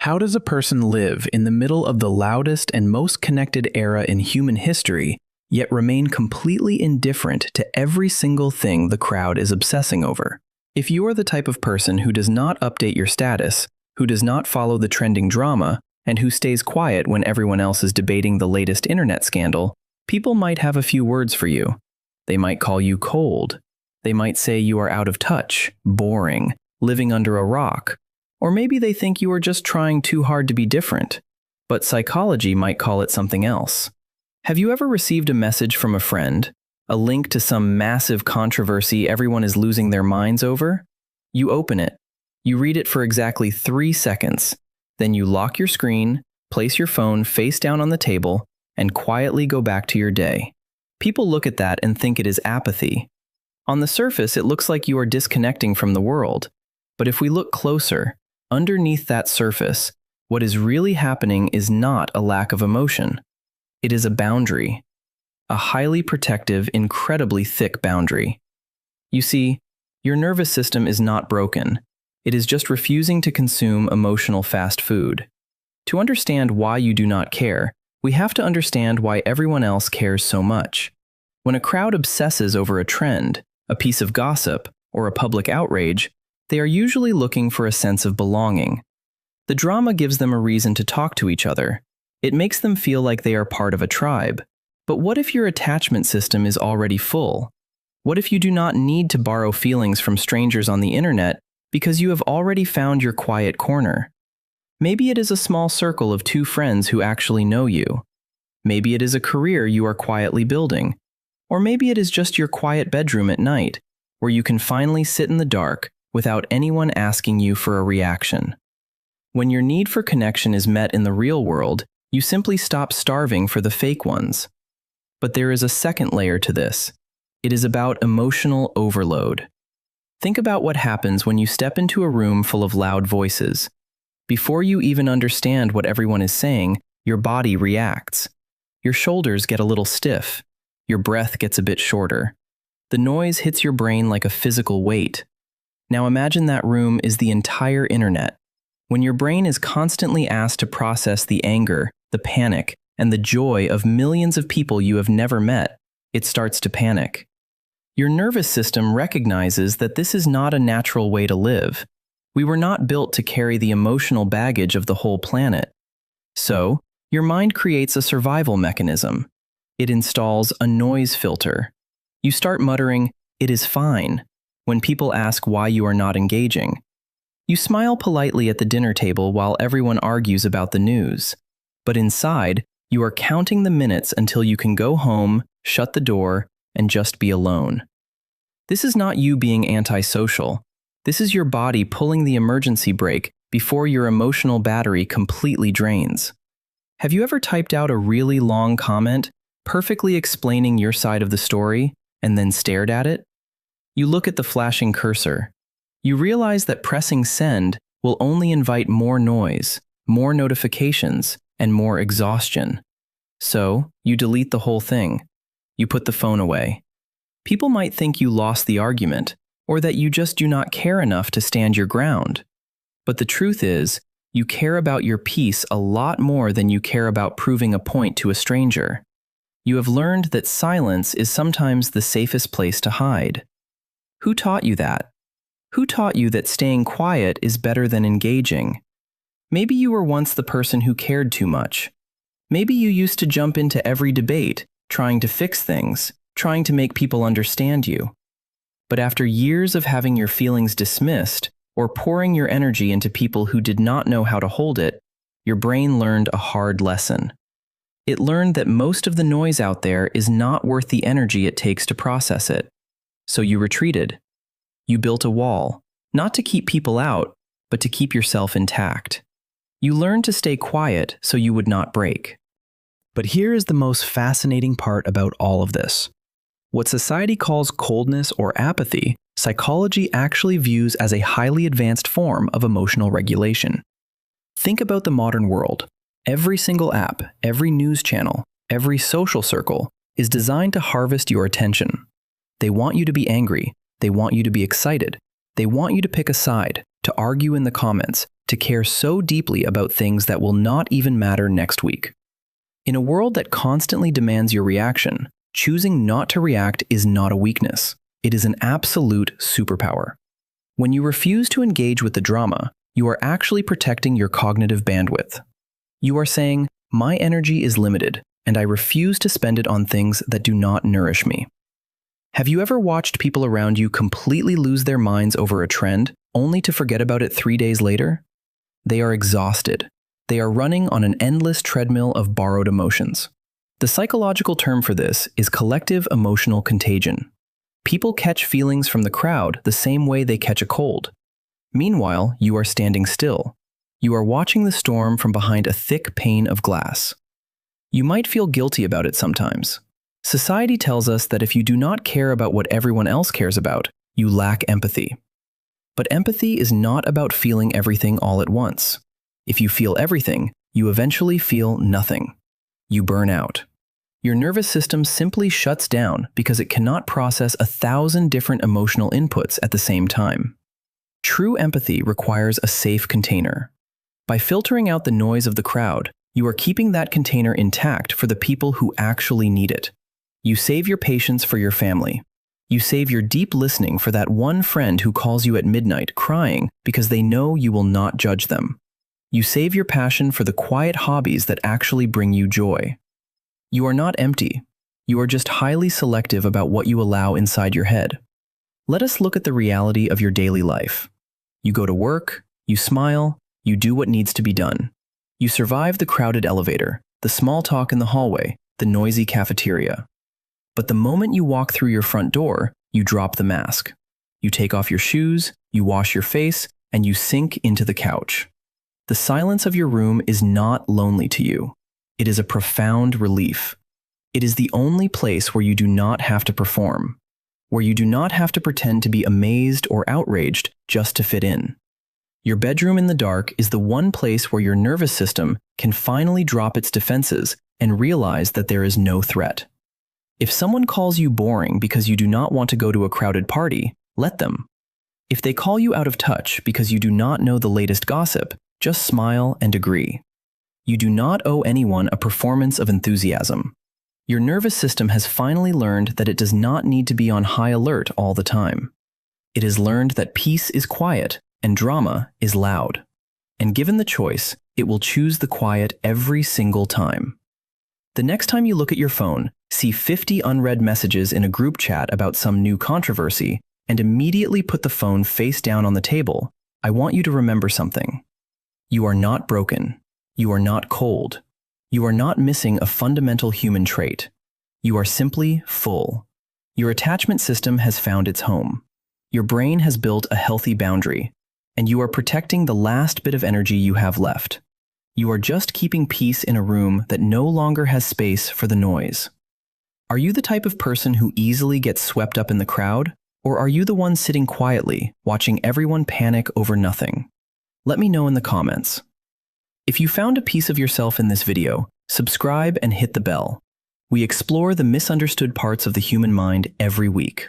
How does a person live in the middle of the loudest and most connected era in human history, yet remain completely indifferent to every single thing the crowd is obsessing over? If you are the type of person who does not update your status, who does not follow the trending drama, and who stays quiet when everyone else is debating the latest internet scandal, people might have a few words for you. They might call you cold. They might say you are out of touch, boring, living under a rock. Or maybe they think you are just trying too hard to be different, but psychology might call it something else. Have you ever received a message from a friend, a link to some massive controversy everyone is losing their minds over? You open it. You read it for exactly 3 seconds. Then you lock your screen, place your phone face down on the table, and quietly go back to your day. People look at that and think it is apathy. On the surface, it looks like you are disconnecting from the world. But if we look closer, underneath that surface, what is really happening is not a lack of emotion. It is a boundary. A highly protective, incredibly thick boundary. You see, your nervous system is not broken. It is just refusing to consume emotional fast food. To understand why you do not care, we have to understand why everyone else cares so much. When a crowd obsesses over a trend, a piece of gossip, or a public outrage, they are usually looking for a sense of belonging. The drama gives them a reason to talk to each other. It makes them feel like they are part of a tribe. But what if your attachment system is already full? What if you do not need to borrow feelings from strangers on the internet because you have already found your quiet corner? Maybe it is a small circle of 2 friends who actually know you. Maybe it is a career you are quietly building. Or maybe it is just your quiet bedroom at night, where you can finally sit in the dark without anyone asking you for a reaction. When your need for connection is met in the real world, you simply stop starving for the fake ones. But there is a second layer to this. It is about emotional overload. Think about what happens when you step into a room full of loud voices. Before you even understand what everyone is saying, your body reacts. Your shoulders get a little stiff. Your breath gets a bit shorter. The noise hits your brain like a physical weight. Now imagine that room is the entire internet. When your brain is constantly asked to process the anger, the panic, and the joy of millions of people you have never met, it starts to panic. Your nervous system recognizes that this is not a natural way to live. We were not built to carry the emotional baggage of the whole planet. So, your mind creates a survival mechanism. It installs a noise filter. You start muttering, "It is fine," when people ask why you are not engaging. You smile politely at the dinner table while everyone argues about the news. But inside, you are counting the minutes until you can go home, shut the door, and just be alone. This is not you being antisocial. This is your body pulling the emergency brake before your emotional battery completely drains. Have you ever typed out a really long comment, perfectly explaining your side of the story, and then stared at it? You look at the flashing cursor. You realize that pressing send will only invite more noise, more notifications, and more exhaustion. So, you delete the whole thing. You put the phone away. People might think you lost the argument, or that you just do not care enough to stand your ground. But the truth is, you care about your peace a lot more than you care about proving a point to a stranger. You have learned that silence is sometimes the safest place to hide. Who taught you that? Who taught you that staying quiet is better than engaging? Maybe you were once the person who cared too much. Maybe you used to jump into every debate, trying to fix things, trying to make people understand you. But after years of having your feelings dismissed, or pouring your energy into people who did not know how to hold it, your brain learned a hard lesson. It learned that most of the noise out there is not worth the energy it takes to process it. So you retreated. You built a wall, not to keep people out, but to keep yourself intact. You learned to stay quiet so you would not break. But here is the most fascinating part about all of this. What society calls coldness or apathy, psychology actually views as a highly advanced form of emotional regulation. Think about the modern world. Every single app, every news channel, every social circle is designed to harvest your attention. They want you to be angry. They want you to be excited. They want you to pick a side, to argue in the comments, to care so deeply about things that will not even matter next week? In a world that constantly demands your reaction, choosing not to react is not a weakness. It is an absolute superpower. When you refuse to engage with the drama, you are actually protecting your cognitive bandwidth. You are saying, "My energy is limited, and I refuse to spend it on things that do not nourish me." Have you ever watched people around you completely lose their minds over a trend, only to forget about it 3 days later? They are exhausted. They are running on an endless treadmill of borrowed emotions. The psychological term for this is collective emotional contagion. People catch feelings from the crowd the same way they catch a cold. Meanwhile, you are standing still. You are watching the storm from behind a thick pane of glass. You might feel guilty about it sometimes. Society tells us that if you do not care about what everyone else cares about, you lack empathy. But empathy is not about feeling everything all at once. If you feel everything, you eventually feel nothing. You burn out. Your nervous system simply shuts down because it cannot process 1,000 different emotional inputs at the same time. True empathy requires a safe container. By filtering out the noise of the crowd, you are keeping that container intact for the people who actually need it. You save your patience for your family. You save your deep listening for that one friend who calls you at midnight crying because they know you will not judge them. You save your passion for the quiet hobbies that actually bring you joy. You are not empty. You are just highly selective about what you allow inside your head. Let us look at the reality of your daily life. You go to work, you smile, you do what needs to be done. You survive the crowded elevator, the small talk in the hallway, the noisy cafeteria. But the moment you walk through your front door, you drop the mask. You take off your shoes, you wash your face, and you sink into the couch. The silence of your room is not lonely to you. It is a profound relief. It is the only place where you do not have to perform, where you do not have to pretend to be amazed or outraged just to fit in. Your bedroom in the dark is the one place where your nervous system can finally drop its defenses and realize that there is no threat. If someone calls you boring because you do not want to go to a crowded party, let them. If they call you out of touch because you do not know the latest gossip, just smile and agree. You do not owe anyone a performance of enthusiasm. Your nervous system has finally learned that it does not need to be on high alert all the time. It has learned that peace is quiet and drama is loud. And given the choice, it will choose the quiet every single time. The next time you look at your phone, see 50 unread messages in a group chat about some new controversy, and immediately put the phone face down on the table, I want you to remember something. You are not broken. You are not cold. You are not missing a fundamental human trait. You are simply full. Your attachment system has found its home. Your brain has built a healthy boundary, and you are protecting the last bit of energy you have left. You are just keeping peace in a room that no longer has space for the noise. Are you the type of person who easily gets swept up in the crowd, or are you the one sitting quietly, watching everyone panic over nothing? Let me know in the comments. If you found a piece of yourself in this video, subscribe and hit the bell. We explore the misunderstood parts of the human mind every week.